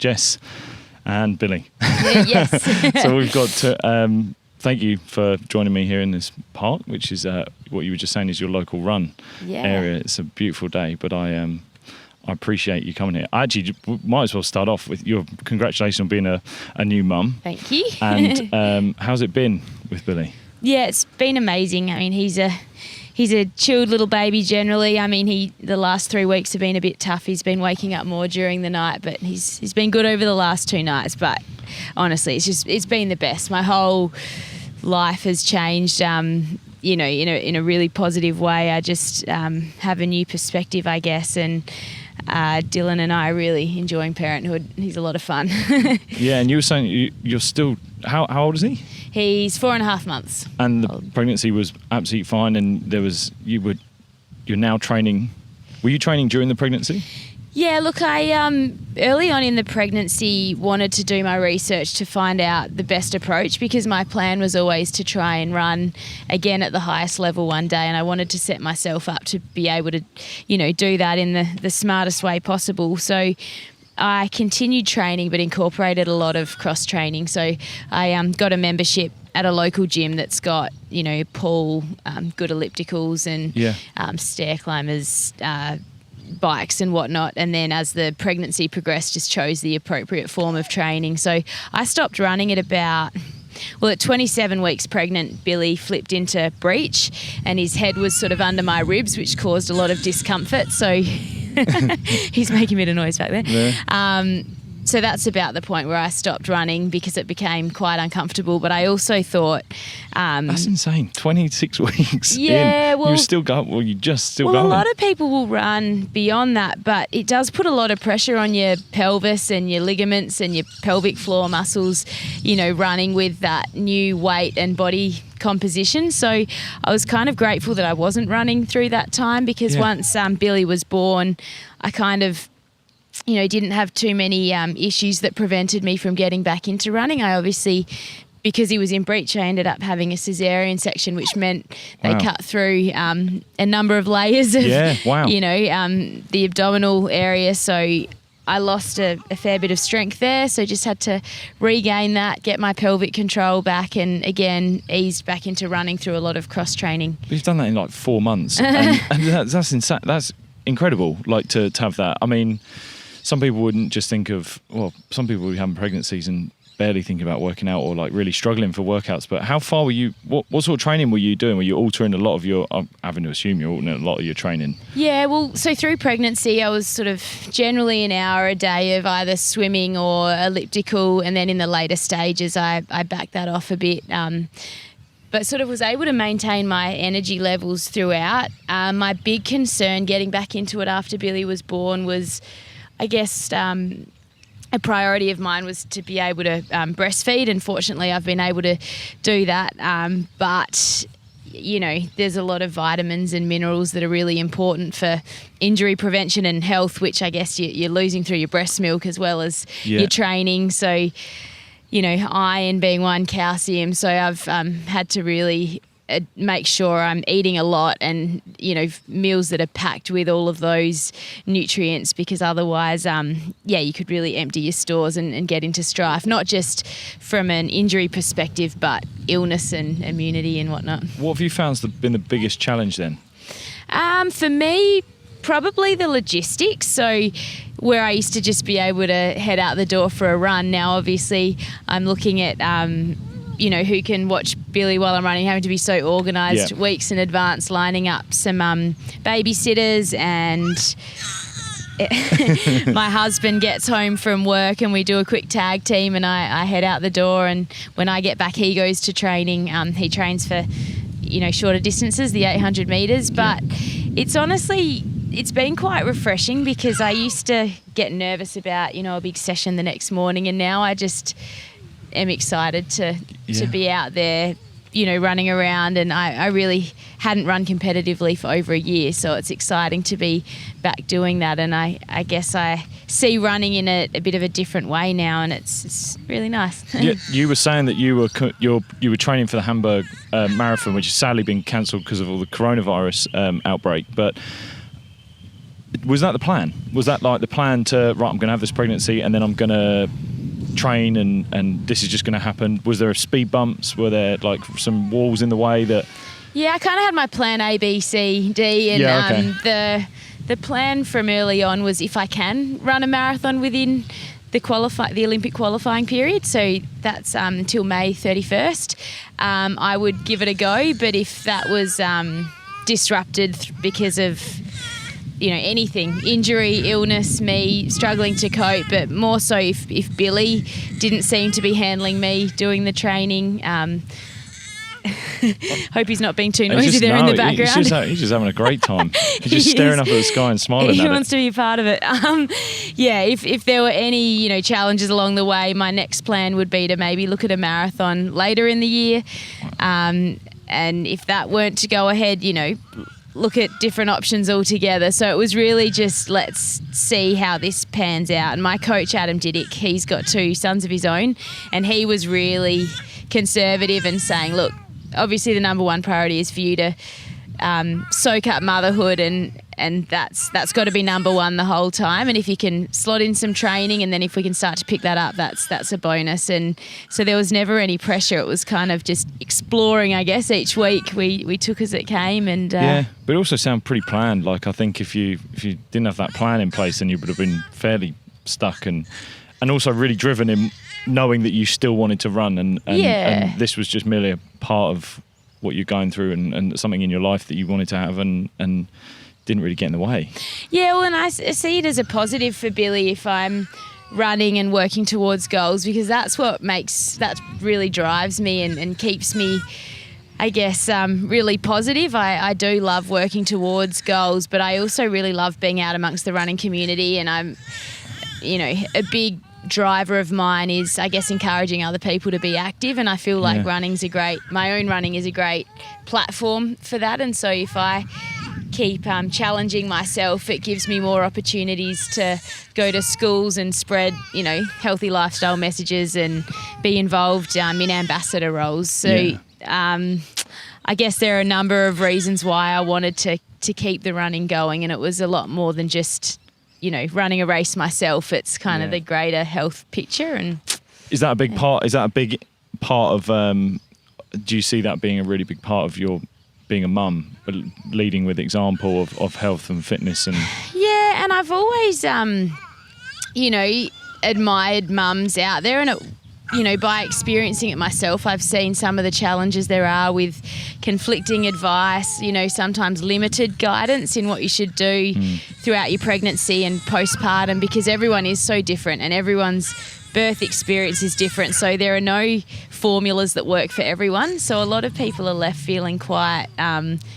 Jess and Billy. Yes. So we've got to thank you for joining me here in this park, which is what you were just saying is your local run area. It's a beautiful day, but I appreciate you coming here. I actually might as well start off with your congratulations on being a new mum. Thank you. And how's it been with Billy? Yeah, it's been amazing. I mean, he's a chilled little baby generally. I mean, the last 3 weeks have been a bit tough. He's been waking up more during the night, but he's been good over the last 2 nights. But honestly, it's been the best. My whole life has changed. You know, in a really positive way. I just have a new perspective, I guess, and Dylan and I are really enjoying parenthood. He's a lot of fun. Yeah, and you were saying you're still, how old is he? He's 4.5 months. And the pregnancy was absolutely fine, and you're now training. Were you training during the pregnancy? Yeah, look, I early on in the pregnancy wanted to do my research to find out the best approach, because my plan was always to try and run again at the highest level one day, and I wanted to set myself up to be able to, do that in the smartest way possible. So I continued training but incorporated a lot of cross training. So I got a membership at a local gym that's got, pool, good ellipticals and stair climbers, bikes and whatnot, and then as the pregnancy progressed just chose the appropriate form of training. So I stopped running at at 27 weeks pregnant, Billy flipped into breech and his head was sort of under my ribs, which caused a lot of discomfort. So he's making a bit of noise back there. Yeah. So that's about the point where I stopped running because it became quite uncomfortable. But I also thought... that's insane. 26 weeks yeah, in. Well, you just still going. going. A lot of people will run beyond that, but it does put a lot of pressure on your pelvis and your ligaments and your pelvic floor muscles, running with that new weight and body composition. So I was kind of grateful that I wasn't running through that time, because once Billy was born, I kind of... didn't have too many issues that prevented me from getting back into running. I obviously, because he was in breech, I ended up having a cesarean section, which meant they cut through a number of layers of, the abdominal area. So I lost a fair bit of strength there. So just had to regain that, get my pelvic control back, and again, eased back into running through a lot of cross training. You've done that in like 4 months. and that's insane. That's incredible, like to have that. I mean... Some people wouldn't just think of, some people would have pregnancies and barely think about working out or like really struggling for workouts. But how far were you, what sort of training were you doing? Were you altering a lot of your, I'm having to assume you're altering a lot of your training? Yeah, well, so through pregnancy, I was sort of generally an hour a day of either swimming or elliptical. And then in the later stages, I backed that off a bit. But sort of was able to maintain my energy levels throughout. My big concern getting back into it after Billy was born was... I guess a priority of mine was to be able to breastfeed, and fortunately I've been able to do that. But, there's a lot of vitamins and minerals that are really important for injury prevention and health, which I guess you're losing through your breast milk as well as your training. So, iron being one, calcium. So I've had to really... make sure I'm eating a lot and, meals that are packed with all of those nutrients, because otherwise, you could really empty your stores and get into strife, not just from an injury perspective, but illness and immunity and whatnot. What have you found has been the biggest challenge then? For me, probably the logistics. So where I used to just be able to head out the door for a run, now obviously I'm looking at... who can watch Billy while I'm running, having to be so organised weeks in advance, lining up some babysitters, and my husband gets home from work and we do a quick tag team, and I head out the door, and when I get back he goes to training. He trains for, shorter distances, the 800 metres, but it's been quite refreshing, because I used to get nervous about, a big session the next morning, and now I just... am excited to be out there, running around, and I really hadn't run competitively for over a year, so it's exciting to be back doing that, and I guess I see running in a bit of a different way now, and it's really nice. You were saying that you were training for the Hamburg Marathon, which has sadly been cancelled because of all the coronavirus outbreak, but Was that the plan? Was that like the plan to, right, I'm going to have this pregnancy and then I'm going to train and this is just going to happen? Was there speed bumps? Were there like some walls in the way that... Yeah, I kind of had my plan A, B, C, D, and the plan from early on was if I can run a marathon within the Olympic qualifying period, so that's until May 31st, I would give it a go. But if that was disrupted because of anything, injury, illness, me struggling to cope, but more so if Billy didn't seem to be handling me doing the training. Hope he's not being too noisy there in the background. He's just having a great time. He's just staring up at the sky and smiling at it. He wants to be a part of it. If there were any challenges along the way, my next plan would be to maybe look at a marathon later in the year. And if that weren't to go ahead, look at different options altogether. So it was really just, let's see how this pans out. And my coach, Adam Diddick, he's got 2 sons of his own, and he was really conservative and saying, look, obviously the number one priority is for you to soak up motherhood, and that's got to be number one the whole time. And if you can slot in some training, and then if we can start to pick that up, that's a bonus. And so there was never any pressure. It was kind of just exploring, I guess. Each week we took as it came. And yeah, but it also sounded pretty planned. Like, I think if you didn't have that plan in place, then you would have been fairly stuck and also really driven in knowing that you still wanted to run, and this was just merely a part of what you're going through and something in your life that you wanted to have and didn't really get in the way. Yeah, well, and I see it as a positive for Billy if I'm running and working towards goals, because that really drives me and keeps me, I guess, really positive. I do love working towards goals, but I also really love being out amongst the running community, and I'm, a big driver of mine is, I guess, encouraging other people to be active, and I feel like my own running is a great platform for that. And so if I keep challenging myself, it gives me more opportunities to go to schools and spread, healthy lifestyle messages and be involved in ambassador roles. So I guess there are a number of reasons why I wanted to keep the running going, and it was a lot more than just running a race myself. It's kind of the greater health picture. And is that a big part? Is that a big part of? Do you see that being a really big part of your being a mum, leading with example of health and fitness? And yeah, and I've always admired mums out there, and by experiencing it myself, I've seen some of the challenges there are with conflicting advice, sometimes limited guidance in what you should do throughout your pregnancy and postpartum, because everyone is so different and everyone's birth experience is different. So there are no formulas that work for everyone. So a lot of people are left feeling quite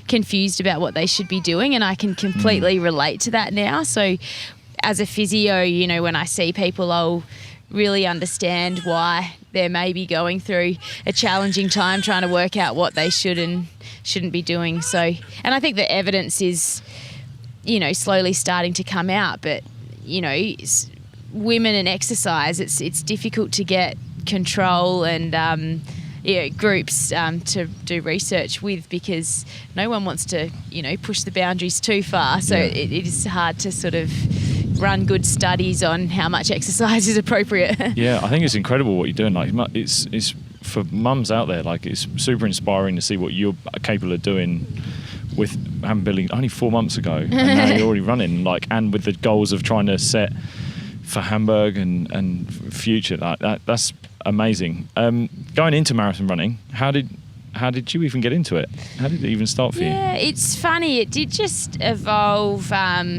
confused about what they should be doing, and I can completely relate to that now. So as a physio, when I see people, I'll really understand why they may be going through a challenging time trying to work out what they should and shouldn't be doing. So, and I think the evidence is, slowly starting to come out, but, women and exercise, it's difficult to get control and, groups to do research with, because no one wants to, push the boundaries too far. So it is hard to sort of run good studies on how much exercise is appropriate. Yeah, I think it's incredible what you're doing. Like, it's for mums out there, like, it's super inspiring to see what you're capable of doing with having Billy only 4 months ago, and now you're already running, and with the goals of trying to set for Hamburg and future. Like that's amazing. Going into marathon running, how did you even get into it? How did it even start for you? Yeah, it's funny. It did just evolve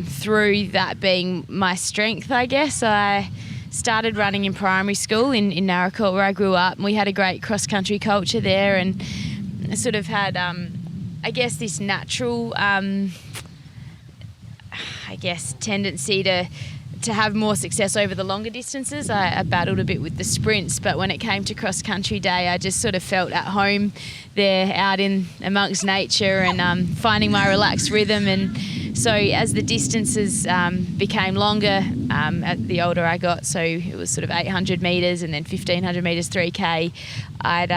through that being my strength, I guess. I started running in primary school in Naracoorte, where I grew up, and we had a great cross-country culture there, and I sort of had, I guess, this natural, tendency to have more success over the longer distances. I battled a bit with the sprints, but when it came to cross-country day, I just sort of felt at home there, out in amongst nature, and finding my relaxed rhythm. And so as the distances became longer, the older I got, so it was sort of 800 metres and then 1,500 metres 3K, I'd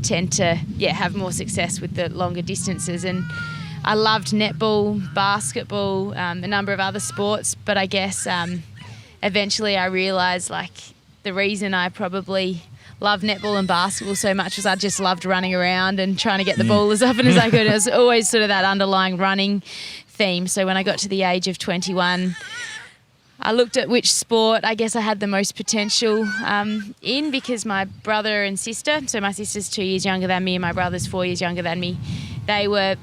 tend to have more success with the longer distances. And I loved netball, basketball, a number of other sports, but I guess eventually I realised like the reason I probably loved netball and basketball so much was I just loved running around and trying to get the ball as often as I could. It was always sort of that underlying running theme. So when I got to the age of 21, I looked at which sport I guess I had the most potential in, because my brother and sister, so my sister's 2 years younger than me and my brother's 4 years younger than me, they were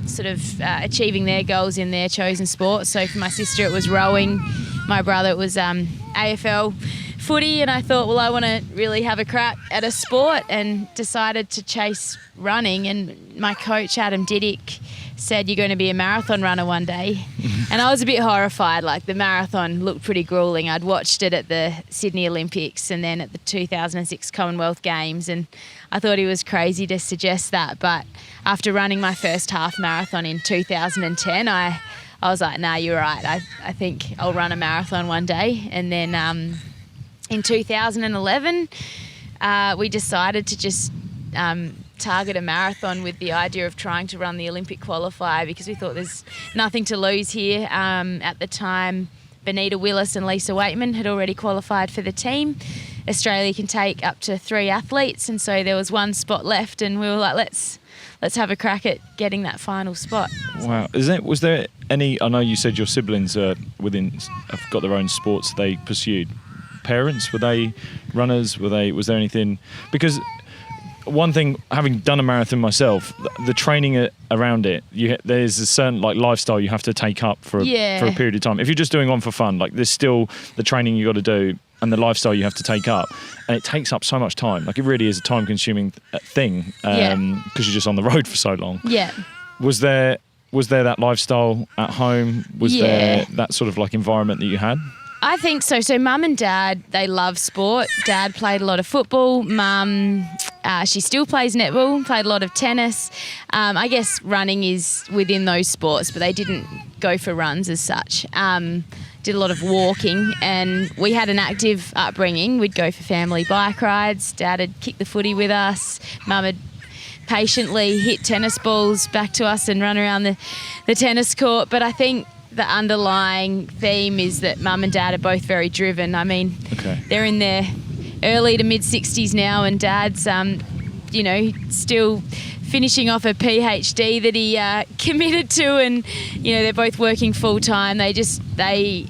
sort of achieving their goals in their chosen sport. So for my sister it was rowing, my brother it was AFL footy, and I thought, well, I want to really have a crack at a sport, and decided to chase running. And my coach, Adam Diddick, said, you're going to be a marathon runner one day. And I was a bit horrified. Like, the marathon looked pretty grueling. I'd watched it at the Sydney Olympics and then at the 2006 Commonwealth Games, and I thought he was crazy to suggest that. But after running my first half marathon in 2010, I was like, nah, you're right. I think I'll run a marathon one day. And then in 2011, we decided to just target a marathon with the idea of trying to run the Olympic qualifier, because we thought there's nothing to lose here. At the time, Benita Willis and Lisa Waitman had already qualified for the team. Australia can take up to 3 athletes, and so there was one spot left, and we were like, let's have a crack at getting that final spot. Wow. Was there any, I know you said your siblings have got their own sports they pursued. Parents, were they runners? Was there anything? Because one thing, having done a marathon myself, the training around it, there's a certain like lifestyle you have to take up for a period of time. If you're just doing one for fun, like there's still the training you got to do and the lifestyle you have to take up, and it takes up so much time. Like, it really is a time-consuming thing because you're just on the road for so long. Yeah. Was there that lifestyle at home? Was there that sort of like environment that you had? I think so. So Mum and Dad, they love sport. Dad played a lot of football. Mum, she still plays netball, played a lot of tennis. I guess running is within those sports, but they didn't go for runs as such. Did a lot of walking, and we had an active upbringing. We'd go for family bike rides. Dad had kicked the footy with us. Mum had patiently hit tennis balls back to us and run around the tennis court. But I think the underlying theme is that Mum and Dad are both very driven. I mean, they're in their early to mid-60s now, and Dad's, still finishing off a PhD that he committed to, and, they're both working full-time. They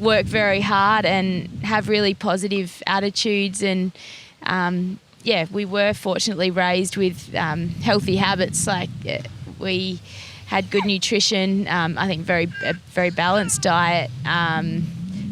work very hard and have really positive attitudes, and, we were fortunately raised with healthy habits. Like, we had good nutrition, I think a very balanced diet,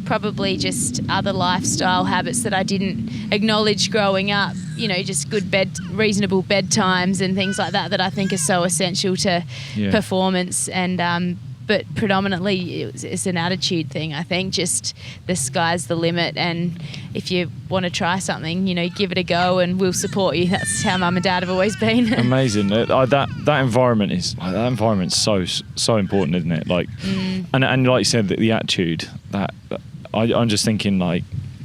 probably just other lifestyle habits that I didn't acknowledge growing up, just good reasonable bedtimes and things like that I think are so essential to performance. And but predominantly it's an attitude thing, I think. Just the sky's the limit, and if you want to try something, give it a go, and we'll support you. That's how Mum and Dad have always been. Amazing. That environment's so important, isn't it? Like, and like you said, the attitude. That I'm just thinking, like,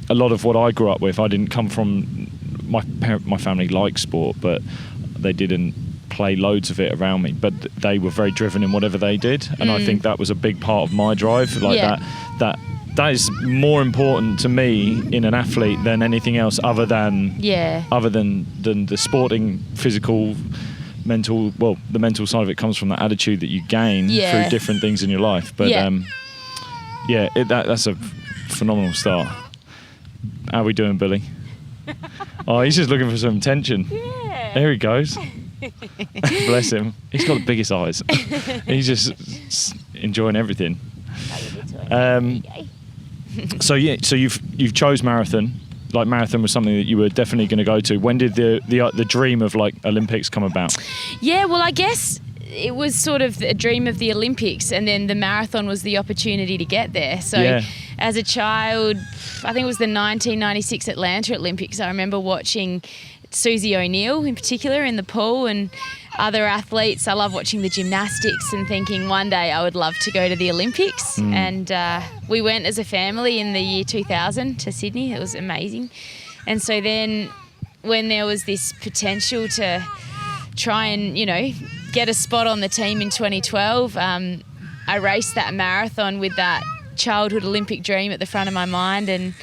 a lot of what I grew up with, I didn't come from. My family liked sport, but they didn't play loads of it around me, but they were very driven in whatever they did, and I think that was a big part of my drive. Like, that is more important to me in an athlete than anything else, other than the sporting, physical, mental. Well, the mental side of it comes from that attitude that you gain through different things in your life. But that's a phenomenal start. How are we doing, Billy? Oh, he's just looking for some attention. Yeah. There he goes. Bless him. He's got the biggest eyes. He's just enjoying everything. So you've chose marathon. Like, marathon was something that you were definitely going to go to. When did the dream of like Olympics come about? Yeah, well, I guess it was sort of a dream of the Olympics, and then the marathon was the opportunity to get there. So as a child, I think it was the 1996 Atlanta Olympics, I remember watching Susie O'Neill in particular in the pool, and other athletes. I love watching the gymnastics and thinking one day I would love to go to the Olympics. And we went as a family in the year 2000 to Sydney. It was amazing. And so then when there was this potential to try and, get a spot on the team in 2012. I raced that marathon with that childhood Olympic dream at the front of my mind, and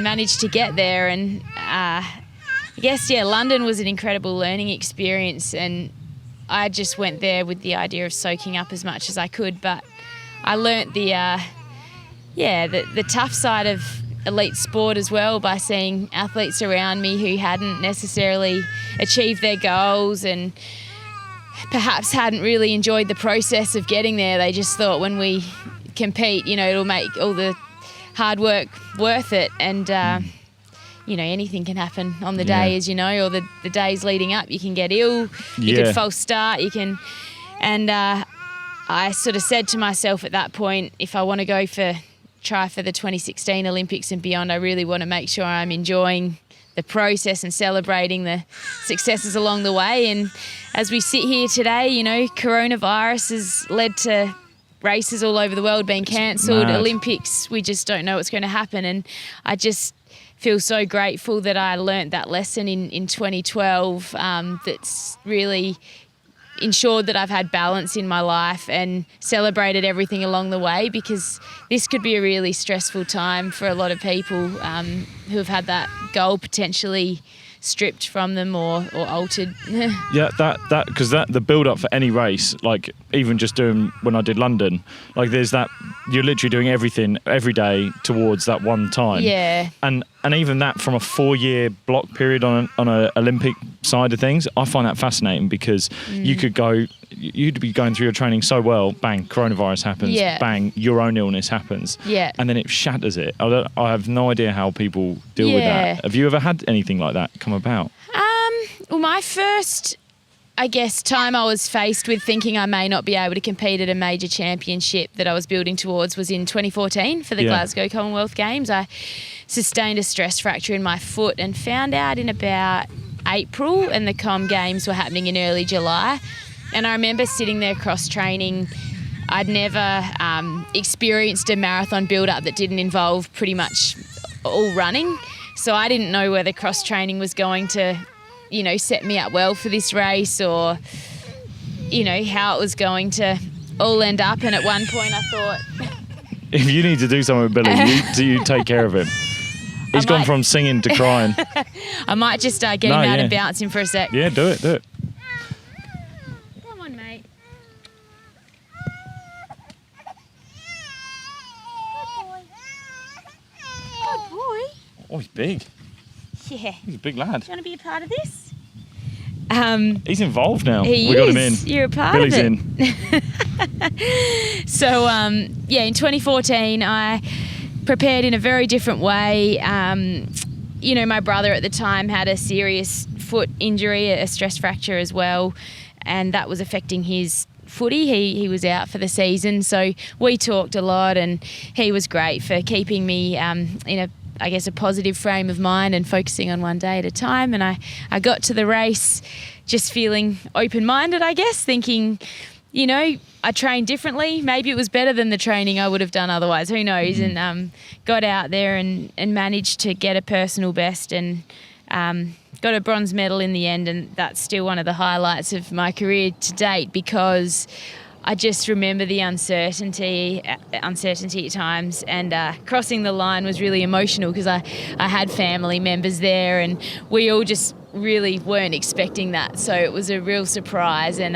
managed to get there. And I guess, London was an incredible learning experience, and I just went there with the idea of soaking up as much as I could. But I learnt the tough side of elite sport as well by seeing athletes around me who hadn't necessarily achieved their goals and perhaps hadn't really enjoyed the process of getting there. They just thought when we compete, it'll make all the hard work worth it. And, anything can happen on the day, as you know, or the days leading up. You can get ill, you could false start, and I sort of said to myself at that point, if I want to try for the 2016 Olympics and beyond, I really want to make sure I'm enjoying the process and celebrating the successes along the way. And as we sit here today, coronavirus has led to races all over the world being cancelled. Olympics, we just don't know what's going to happen. And I just feel so grateful that I learnt that lesson in 2012 that's really ensured that I've had balance in my life and celebrated everything along the way, because this could be a really stressful time for a lot of people who have had that goal potentially stripped from them or altered. that because the build up for any race, like even just doing when I did London, like there's that, you're literally doing everything every day towards that one time. And even that from a 4-year block period on a Olympic side of things, I find that fascinating, because you'd be going through your training so well, bang, coronavirus happens, bang, your own illness happens, and then it shatters it. I have no idea how people deal with that. Have you ever had anything like that come about? Well, my first, I guess, time I was faced with thinking I may not be able to compete at a major championship that I was building towards was in 2014 for the Glasgow Commonwealth Games. I sustained a stress fracture in my foot and found out in about April, and the Com Games were happening in early July. And I remember sitting there cross-training. I'd never experienced a marathon build-up that didn't involve pretty much all running. So I didn't know whether cross-training was going to, set me up well for this race, or, how it was going to all end up. And at one point I thought, if you need to do something with Billy, you take care of him. He's gone from singing to crying. I might just get him out and bounce him for a sec. Yeah, do it. Come on, mate. Good boy. Oh, he's big. Yeah. He's a big lad. Do you want to be a part of this? He's involved now. We got him in. You're a part Billy's of it. in. So, in 2014, I prepared in a very different way. My brother at the time had a serious foot injury, a stress fracture as well, and that was affecting his footy. He was out for the season, so we talked a lot, and he was great for keeping me in a positive frame of mind and focusing on one day at a time. And I got to the race just feeling open-minded, I guess, thinking, I trained differently. Maybe it was better than the training I would have done otherwise. Who knows? And got out there and managed to get a personal best and got a bronze medal in the end. And that's still one of the highlights of my career to date, because I just remember the uncertainty at times, and crossing the line was really emotional, because I had family members there, and we all just really weren't expecting that. So it was a real surprise, and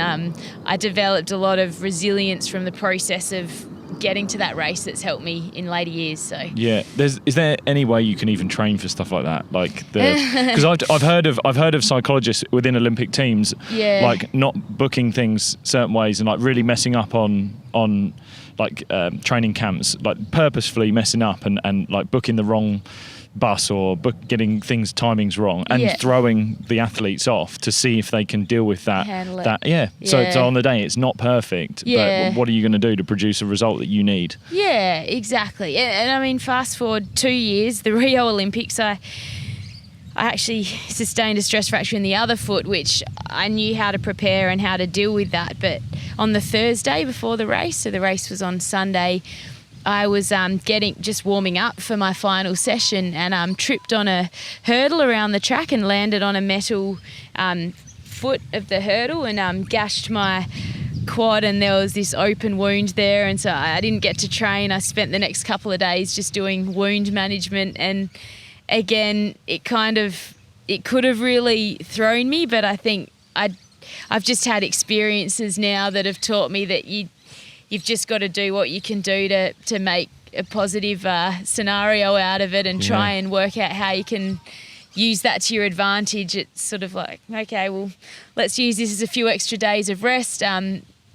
I developed a lot of resilience from the process of getting to that race that's helped me in later years. So is there any way you can even train for stuff like that? Like because I've heard of psychologists within Olympic teams, like not booking things certain ways and like really messing up on training camps, like purposefully messing up and like booking the wrong bus or getting timings wrong, and throwing the athletes off to see if they can deal with that. Handle it. So on the day it's not perfect, but what are you going to do to produce a result that you need? Yeah, exactly. And I mean, fast forward 2 years, the Rio Olympics, I actually sustained a stress fracture in the other foot, which I knew how to prepare and how to deal with that. But on the Thursday before the race, so the race was on Sunday, I was just warming up for my final session, and tripped on a hurdle around the track and landed on a metal foot of the hurdle and gashed my quad, and there was this open wound there, and so I didn't get to train. I spent the next couple of days just doing wound management, and again, it could have really thrown me, but I think I've just had experiences now that have taught me that you've just got to do what you can do to make a positive scenario out of it and try and work out how you can use that to your advantage. It's sort of like, okay, well, let's use this as a few extra days of rest.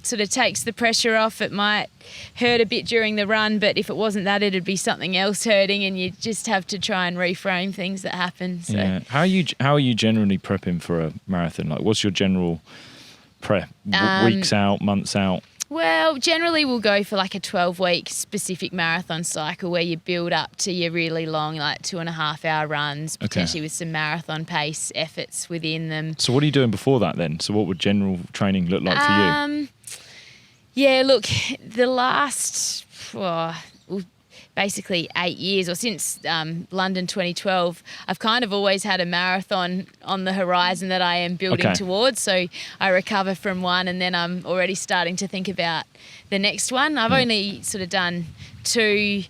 Sort of takes the pressure off. It might hurt a bit during the run, but if it wasn't that, it'd be something else hurting, and you just have to try and reframe things that happen. So. Yeah. How are you generally prepping for a marathon? Like, what's your general prep? Weeks out, months out? Well, generally we'll go for like a 12-week specific marathon cycle where you build up to your really long, like 2.5 hour runs, potentially with some marathon pace efforts within them. So what are you doing before that then? So what would general training look like for you? Yeah, look, the last, basically 8 years, or since London 2012, I've kind of always had a marathon on the horizon that I am building towards. So I recover from one and then I'm already starting to think about the next one. I've only sort of done 2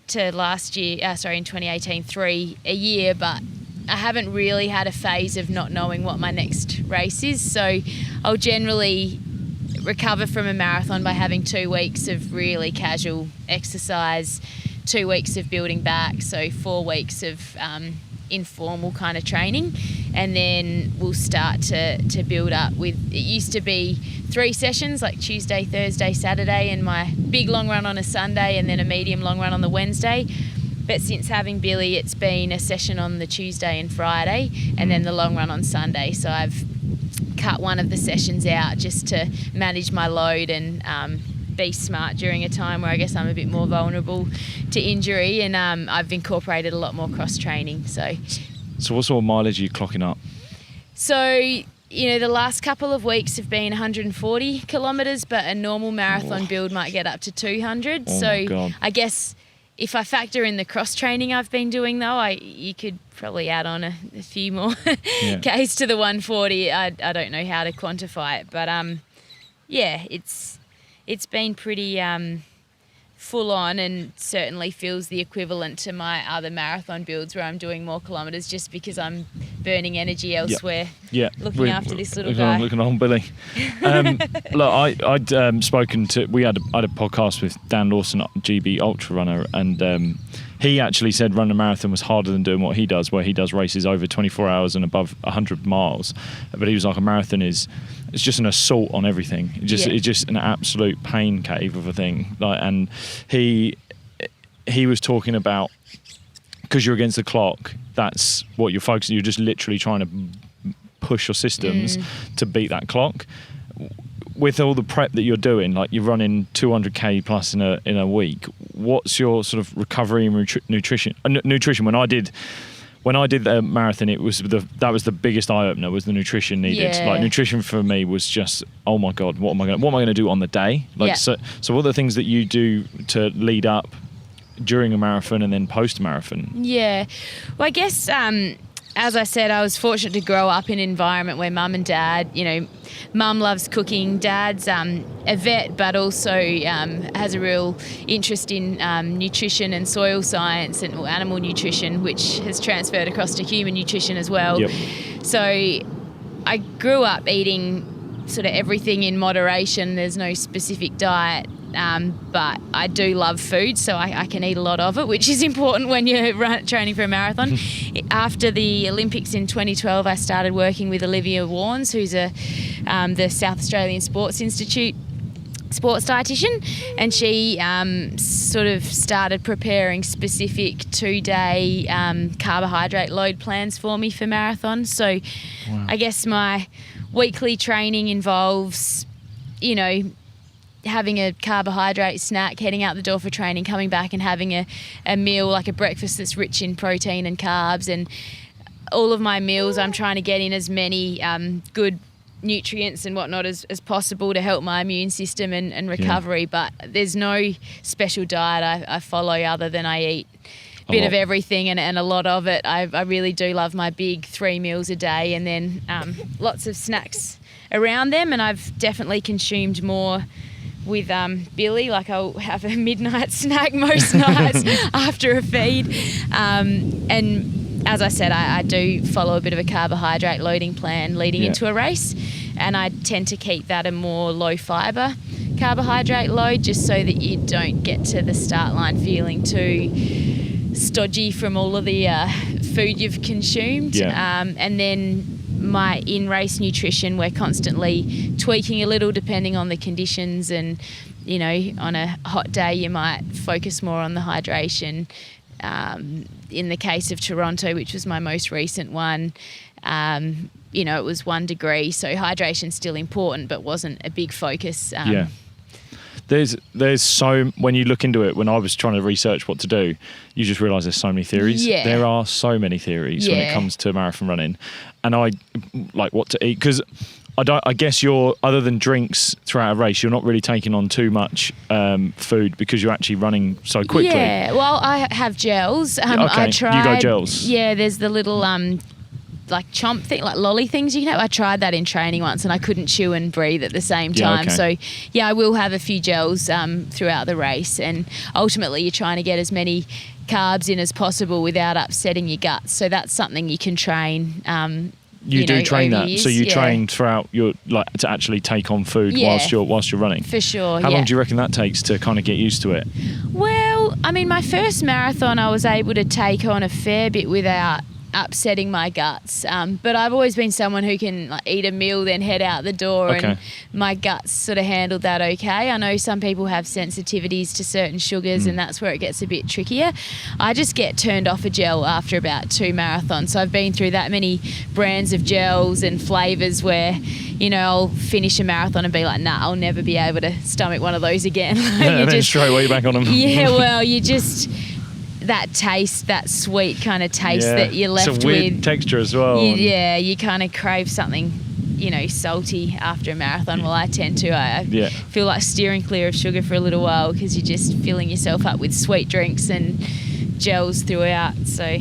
to last year, in 2018, 3 a year, but I haven't really had a phase of not knowing what my next race is. So I'll generally recover from a marathon by having 2 weeks of really casual exercise, 2 weeks of building back, so 4 weeks of informal kind of training, and then we'll start to build up with, it used to be 3 sessions, like Tuesday, Thursday, Saturday, and my big long run on a Sunday, and then a medium long run on the Wednesday. But since having Billy, it's been a session on the Tuesday and Friday, and then the long run on Sunday. So I've cut one of the sessions out just to manage my load and be smart during a time where I guess I'm a bit more vulnerable to injury, and I've incorporated a lot more cross training. So what sort of mileage are you clocking up? So, the last couple of weeks have been 140 kilometres, but a normal marathon build might get up to 200. God. I guess if I factor in the cross training I've been doing, though, you could probably add on a few more Ks to the 140. I don't know how to quantify it, but it's been pretty full on, and certainly feels the equivalent to my other marathon builds where I'm doing more kilometres just because I'm burning energy elsewhere. Looking after this little guy. Looking on Billy. Look, I'd spoken to, I had a podcast with Dan Lawson, GB ultra runner, and he actually said running a marathon was harder than doing what he does, where he does races over 24 hours and above 100 miles. But he was like, a marathon it's just an assault on everything. It's just an absolute pain cave of a thing. And he was talking about, because you're against the clock, that's what you're focusing. You're just literally trying to push your systems to beat that clock. With all the prep that you're doing, like you're running 200k plus in a week, what's your sort of recovery and nutrition? When I did the marathon, that was the biggest eye opener, was the nutrition needed. Like nutrition for me was just, oh my God, what am I going to do on the day? So what are the things that you do to lead up during a marathon and then post marathon? Yeah, well, I guess as I said, I was fortunate to grow up in an environment where mum and dad, mum loves cooking, dad's a vet, but also has a real interest in nutrition and soil science and animal nutrition, which has transferred across to human nutrition as well. So I grew up eating sort of everything in moderation. There's no specific diet. But I do love food, so I can eat a lot of it, which is important when you're training for a marathon. After the Olympics in 2012, I started working with Olivia Warnes, who's the South Australian Sports Institute sports dietitian, and she sort of started preparing specific 2-day carbohydrate load plans for me for marathons. So I guess my weekly training involves, having a carbohydrate snack, heading out the door for training, coming back and having a meal, like a breakfast that's rich in protein and carbs. And all of my meals, I'm trying to get in as many good nutrients and whatnot as possible to help my immune system and recovery. But there's no special diet I follow other than I eat bit of everything and a lot of it. I really do love my big 3 meals a day, and then lots of snacks around them. And I've definitely consumed more with Billy. Like, I'll have a midnight snack most nights after a feed. And as I said, I do follow a bit of a carbohydrate loading plan leading into a race, and I tend to keep that a more low fibre carbohydrate load, just so that you don't get to the start line feeling too stodgy from all of the food you've consumed. And then my in-race nutrition, we're constantly tweaking a little depending on the conditions, and you know, on a hot day you might focus more on the hydration. In the case of Toronto, which was my most recent one, you know, it was 1 degree, so hydration's still important but wasn't a big focus. There's so, when you look into it, when I was trying to research what to do, you just realise there's so many theories. There are so many theories when it comes to marathon running, and I like what to eat, because I guess you're, other than drinks throughout a race, you're not really taking on too much food because you're actually running so quickly. Yeah, well, I have gels. Okay, I tried, you go gels. Yeah, there's the little like chomp thing, like lolly things you can have. I tried that in training once, and I couldn't chew and breathe at the same time. So yeah, I will have a few gels throughout the race, and ultimately you're trying to get as many carbs in as possible without upsetting your guts. So that's something you can train. You do know, train that, years. so you train throughout your, like, to actually take on food whilst you're running. For sure. How long do you reckon that takes to kind of get used to it? Well, I mean, my first marathon, I was able to take on a fair bit without upsetting my guts, but I've always been someone who can like eat a meal then head out the door, and my guts sort of handled that okay. I know some people have sensitivities to certain sugars, and that's where it gets a bit trickier. I just get turned off a gel after about 2 marathons, so I've been through that many brands of gels and flavours where, you know, I'll finish a marathon and be like, nah, I'll never be able to stomach one of those again. And then straight away back on them. Yeah, well, you just, that taste, that sweet kind of taste that you're left with. It's a weird texture as well. You kind of crave something, you know, salty after a marathon. Well, I tend to. I feel like steering clear of sugar for a little while, because you're just filling yourself up with sweet drinks and gels throughout. So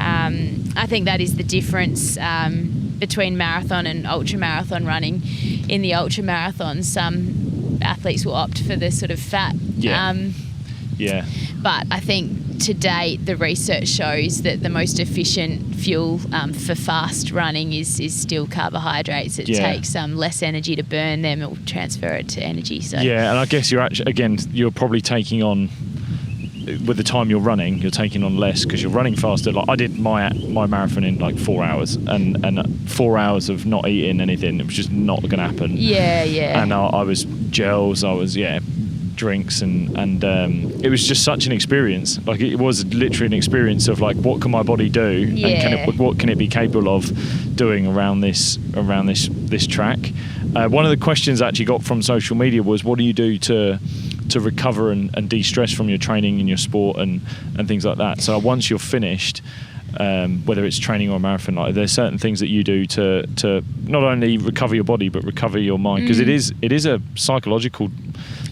I think that is the difference between marathon and ultra marathon running. In the ultra marathon, some athletes will opt for the sort of fat. But I think to date, the research shows that the most efficient fuel for fast running is still carbohydrates. It takes less energy to burn them, it will transfer it to energy. So and I guess you're actually, again, you're probably taking on, with the time you're running, you're taking on less because you're running faster. Like, I did my marathon in like 4 hours, and 4 hours of not eating anything, it was just not going to happen. And I was gels, I was drinks, and it was just such an experience. Like, it was literally an experience of like, what can my body do, and what can it be capable of doing around this track. One of the questions I actually got from social media was, what do you do to recover and de-stress from your training and your sport and things like that? So once you're finished, whether it's training or a marathon, like, there's certain things that you do to not only recover your body but recover your mind, because it is a psychological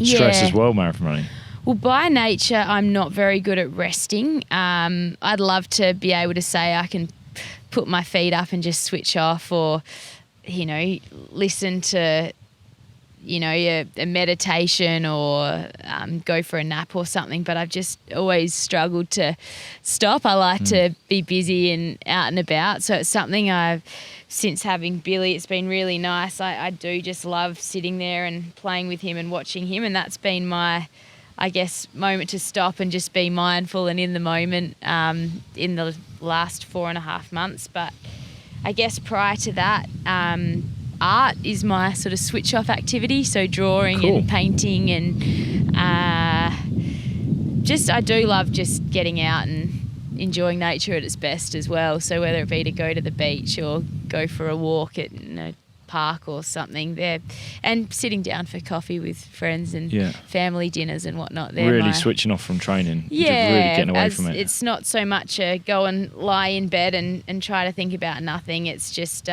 stress as well, marathon running. Well, by nature, I'm not very good at resting. I'd love to be able to say I can put my feet up and just switch off, or, you know, listen to, you know, a meditation, or go for a nap or something. But I've just always struggled to stop. I like to be busy and out and about. So it's something since having Billy, it's been really nice. I do just love sitting there and playing with him and watching him. And that's been my, I guess, moment to stop and just be mindful and in the moment in the last 4.5 months. But I guess prior to that, art is my sort of switch off activity. So drawing and painting, and I do love just getting out and enjoying nature at its best as well. So whether it be to go to the beach or go for a walk at a park or something there, and sitting down for coffee with friends and family dinners and whatnot. Really switching off from training. Really getting away from it. It's not so much a go and lie in bed and try to think about nothing. It's just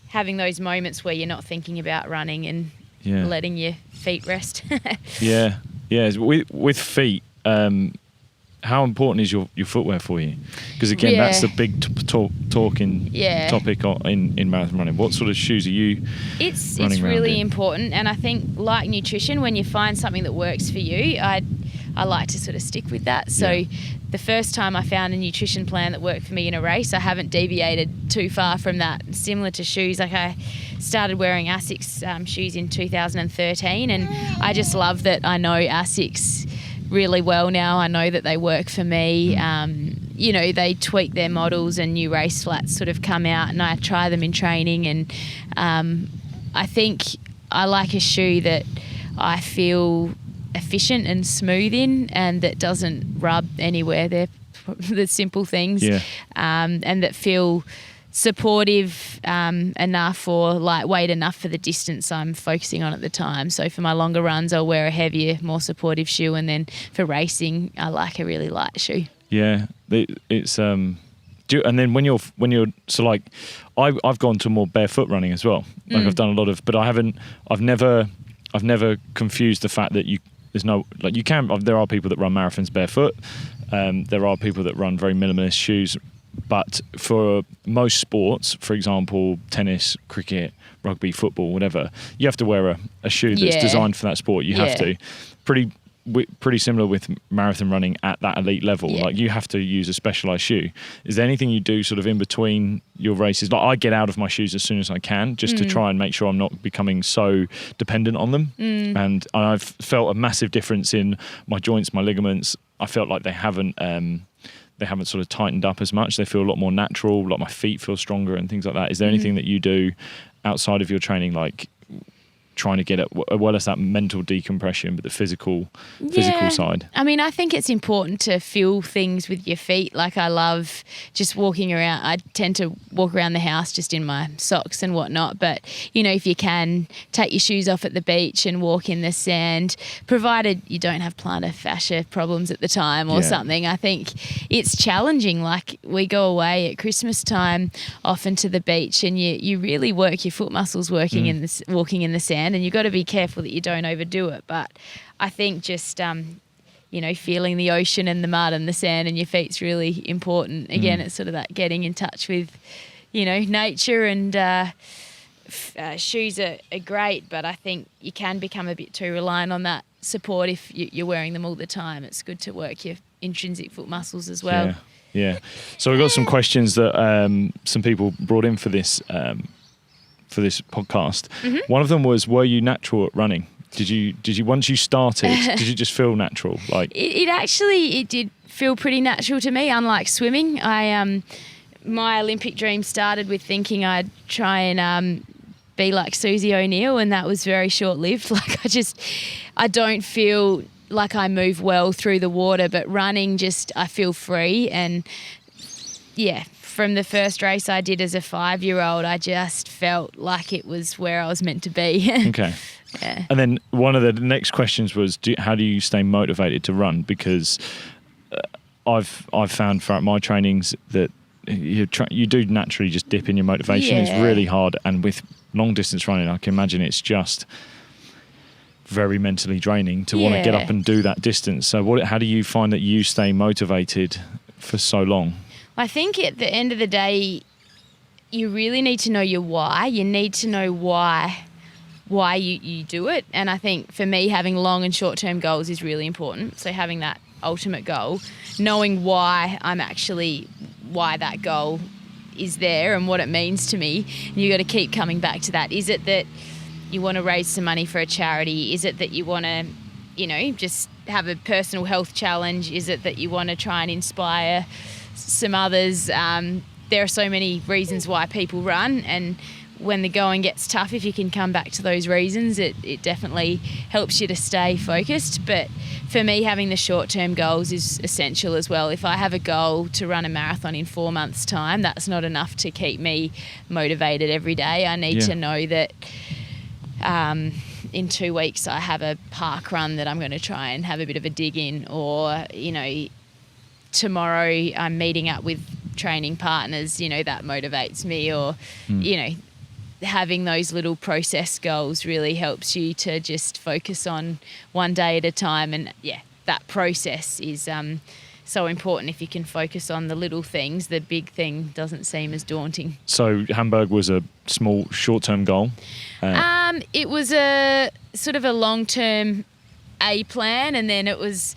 having those moments where you're not thinking about running and letting your feet rest. With feet, how important is your footwear for you? Because again, that's a big talking topic in marathon running. What sort of shoes are you It's running around really in? important, and I think like nutrition, when you find something that works for you, I like to sort of stick with that. So the first time I found a nutrition plan that worked for me in a race, I haven't deviated too far from that. Similar to shoes, like I started wearing ASICS shoes in 2013, and I just love that I know ASICS really well now. I know that they work for me. You know, they tweak their models and new race flats sort of come out, and I try them in training, and I think I like a shoe that I feel efficient and smooth in, and that doesn't rub anywhere. They're the simple things, and that feel supportive enough or lightweight enough for the distance I'm focusing on at the time. So for my longer runs, I'll wear a heavier, more supportive shoe, and then for racing, I like a really light shoe. Yeah, it's and then when you're so like I've gone to more barefoot running as well. Like I've done a lot of, but I've never confused the fact that there's no, like, you can, there are people that run marathons barefoot. There are people that run very minimalist shoes. But for most sports, for example, tennis, cricket, rugby, football, whatever, you have to wear a shoe that's designed for that sport. You have to. Pretty similar with marathon running at that elite level. Like, you have to use a specialised shoe. Is there anything you do sort of in between your races? Like, I get out of my shoes as soon as I can, just to try and make sure I'm not becoming so dependent on them. And I've felt a massive difference in my joints, my ligaments. I felt like they haven't sort of tightened up as much. They feel a lot more natural, like my feet feel stronger and things like that. Is there anything that you do outside of your training, like trying to get as well as that mental decompression, but the physical side? I mean, I think it's important to feel things with your feet. Like, I love just walking around. I tend to walk around the house just in my socks and whatnot. But, you know, if you can, take your shoes off at the beach and walk in the sand, provided you don't have plantar fascia problems at the time or something. I think it's challenging. Like, we go away at Christmas time often to the beach, and you really work your foot muscles walking in the sand. And you've got to be careful that you don't overdo it. But I think just, you know, feeling the ocean and the mud and the sand in your feet's really important. Again, it's sort of that getting in touch with, you know, nature, and shoes are great, but I think you can become a bit too reliant on that support if you're wearing them all the time. It's good to work your intrinsic foot muscles as well. Yeah. So we've got some questions that some people brought in for this podcast. One of them was, were you natural at running? Did you once you started, did you just feel natural? Like, it did feel pretty natural to me, unlike swimming. My Olympic dream started with thinking I'd try and be like Susie O'Neill, and that was very short-lived. Like, I don't feel like I move well through the water, but running, I feel free. And from the first race I did as a 5-year-old, I just felt like it was where I was meant to be. Okay. Yeah. And then one of the next questions was, how do you stay motivated to run? Because I've found throughout my trainings that you do naturally just dip in your motivation. It's really hard. And with long distance running, I can imagine it's just very mentally draining to want to get up and do that distance. So how do you find that you stay motivated for so long? I think at the end of the day, you really need to know your why. You need to know why you do it. And I think for me, having long and short-term goals is really important. So having that ultimate goal, knowing why that goal is there and what it means to me. And you got to keep coming back to that. Is it that you want to raise some money for a charity? Is it that you want to, you know, just have a personal health challenge? Is it that you want to try and inspire some others? There are so many reasons why people run, and when the going gets tough, if you can come back to those reasons, it definitely helps you to stay focused. But for me, having the short-term goals is essential as well. If I have a goal to run a marathon in 4 months' time, that's not enough to keep me motivated every day. I need to know that in 2 weeks I have a park run that I'm going to try and have a bit of a dig in, or, you know, tomorrow I'm meeting up with training partners, you know, that motivates me. Or, you know, having those little process goals really helps you to just focus on one day at a time. And that process is so important. If you can focus on the little things, the big thing doesn't seem as daunting. So Hamburg was a small, short-term goal? It was a sort of a long-term A plan, and then it was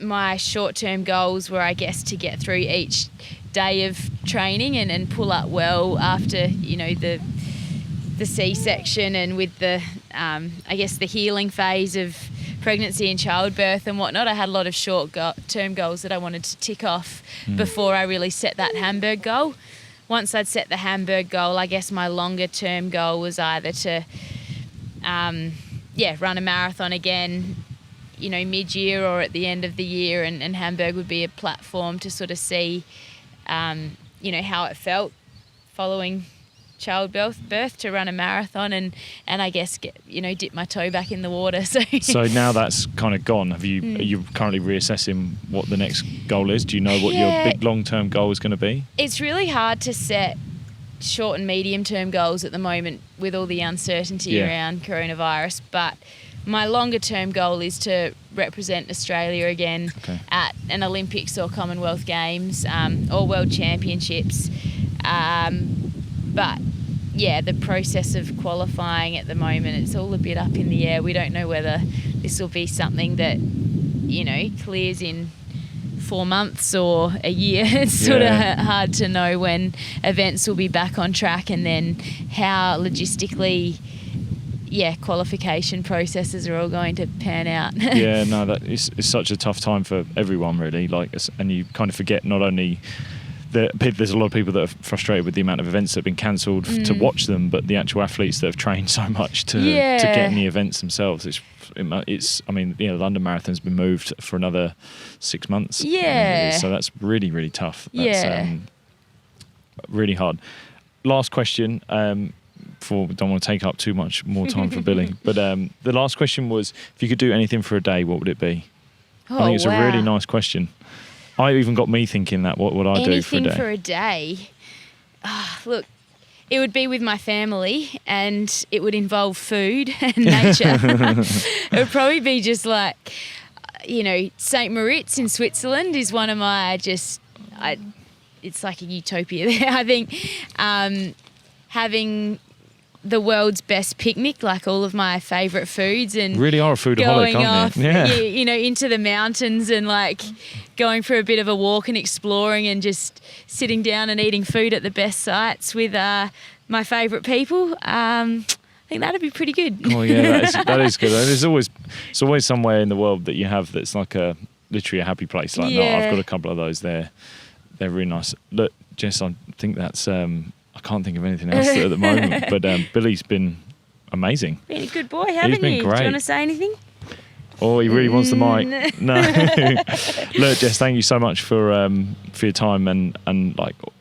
my short-term goals were, I guess, to get through each day of training and pull up well after, the C-section, and with the, I guess, the healing phase of pregnancy and childbirth and whatnot. I had a lot of short-term goals that I wanted to tick off before I really set that Hamburg goal. Once I'd set the Hamburg goal, I guess my longer-term goal was either to, run a marathon again, mid-year or at the end of the year, and Hamburg would be a platform to sort of see, how it felt following childbirth to run a marathon, and I guess dip my toe back in the water. So now that's kind of gone. Are you currently reassessing what the next goal is? Do you know what your big long-term goal is going to be? It's really hard to set short and medium-term goals at the moment with all the uncertainty around coronavirus, but my longer-term goal is to represent Australia again at an Olympics or Commonwealth Games or World Championships. But the process of qualifying at the moment, it's all a bit up in the air. We don't know whether this will be something that, clears in 4 months or a year. It's sort of hard to know when events will be back on track, and then how logistically, qualification processes are all going to pan out. It's such a tough time for everyone, really. And you kind of forget not only there's a lot of people that are frustrated with the amount of events that have been cancelled to watch them, but the actual athletes that have trained so much to get in the events themselves. The London Marathon's been moved for another 6 months. So that's really, really tough. That's really hard. Last question. Don't want to take up too much more time for Billy, but the last question was, if you could do anything for a day, what would it be? I think it's a really nice question. I even got me thinking that, what would I do for a day? Anything for a day? Look, it would be with my family, and it would involve food and nature. It would probably be just like, St. Moritz in Switzerland is one of my it's like a utopia there. I think having the world's best picnic, like all of my favourite foods, and really are a foodaholic, aren't you? Into the mountains and going for a bit of a walk and exploring, and just sitting down and eating food at the best sites with my favourite people. I think that'd be pretty good. Oh yeah, that is good. It's always somewhere in the world that you have that's like literally a happy place. I've got a couple of those there. They're really nice. Look, Jess, I think that's. I can't think of anything else at the moment, but Billy's been amazing. Been a good boy, haven't you? Been great. Do you want to say anything? Oh, he really wants the mic. No. Look, Jess, thank you so much for your time, and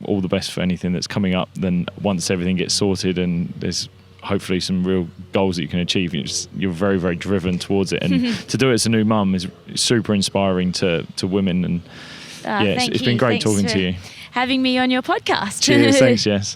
all the best for anything that's coming up. Then once everything gets sorted and there's hopefully some real goals that you can achieve, you're very, very driven towards it. And to do it as a new mum is super inspiring to women. And it's been great talking to you. Having me on your podcast. Cheers. Thanks, Jess.